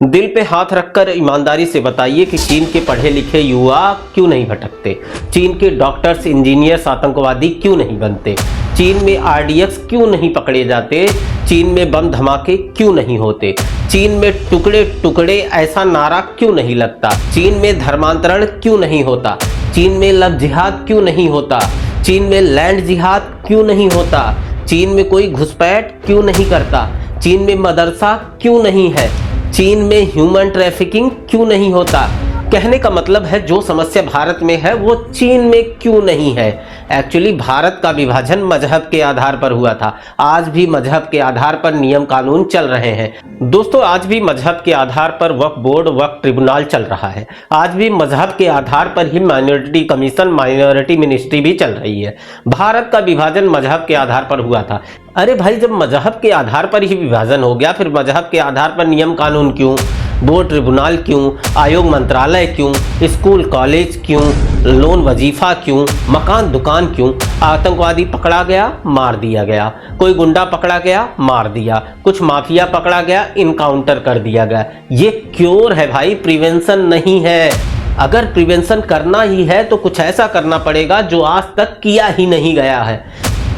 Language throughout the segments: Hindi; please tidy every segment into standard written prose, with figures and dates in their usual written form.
दिल पे हाथ रखकर ईमानदारी से बताइए कि चीन के पढ़े लिखे युवा क्यों नहीं भटकते? चीन के डॉक्टर्स, इंजीनियर्स आतंकवादी क्यों नहीं बनते? चीन में आरडीएक्स क्यों नहीं पकड़े जाते? चीन में बम धमाके क्यों नहीं होते? चीन में टुकड़े टुकड़े ऐसा नारा क्यों नहीं लगता? चीन में धर्मांतरण क्यों नहीं होता? चीन में लव जिहाद क्यों नहीं होता? चीन में लैंड जिहाद क्यों नहीं होता? चीन में कोई घुसपैठ क्यों नहीं करता? चीन में मदरसा क्यों नहीं है? चीन में ह्यूमन ट्रैफिकिंग क्यों नहीं होता? कहने का मतलब है जो समस्या भारत में है वो चीन में क्यों नहीं है। एक्चुअली भारत का विभाजन मजहब के आधार पर हुआ था। आज भी मजहब के आधार पर नियम कानून चल रहे हैं दोस्तों। आज भी मजहब के आधार पर वक्फ बोर्ड, वक्फ ट्रिब्यूनल चल रहा है। आज भी मजहब के आधार पर ही माइनॉरिटी कमीशन, माइनॉरिटी मिनिस्ट्री भी चल रही है। भारत का विभाजन मजहब के आधार पर हुआ था। अरे भाई, जब मजहब के आधार पर ही विभाजन हो गया, फिर मजहब के आधार पर नियम कानून क्यों, बोर्ड ट्रिब्यूनल क्यों, आयोग मंत्रालय क्यों, स्कूल कॉलेज क्यों, लोन वजीफा क्यों, मकान दुकान क्यों? आतंकवादी पकड़ा गया, मार दिया गया। कोई गुंडा पकड़ा गया, मार दिया। कुछ माफिया पकड़ा गया, इनकाउंटर कर दिया गया। ये क्योर है भाई, प्रिवेंशन नहीं है। अगर प्रिवेंशन करना ही है तो कुछ ऐसा करना पड़ेगा जो आज तक किया ही नहीं गया है।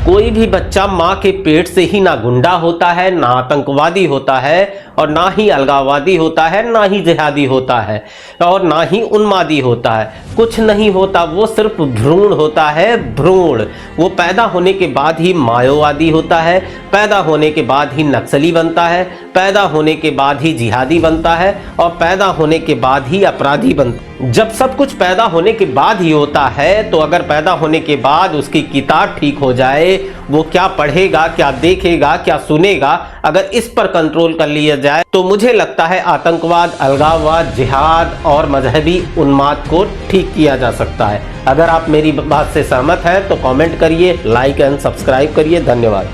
कोई भी बच्चा माँ के पेट से ही ना गुंडा होता है, ना आतंकवादी होता है, और ना ही अलगाववादी होता है, ना ही जिहादी होता है, और ना ही उन्मादी होता है। कुछ नहीं होता, वो सिर्फ भ्रूण होता है, भ्रूण। वो पैदा होने के बाद ही माओवादी होता है, पैदा होने के बाद ही नक्सली बनता है, पैदा होने के बाद ही जिहादी बनता है, और पैदा होने के बाद ही अपराधी बनता है। जब सब कुछ पैदा होने के बाद ही होता है, तो अगर पैदा होने के बाद उसकी किताब ठीक हो जाए, वो क्या पढ़ेगा, क्या देखेगा, क्या सुनेगा, अगर इस पर कंट्रोल कर लिया जाए तो मुझे लगता है आतंकवाद, अलगाववाद, जिहाद और मजहबी उन्माद को ठीक किया जा सकता है। अगर आप मेरी बात से सहमत हैं तो कमेंट करिए, लाइक एंड सब्सक्राइब करिए। धन्यवाद।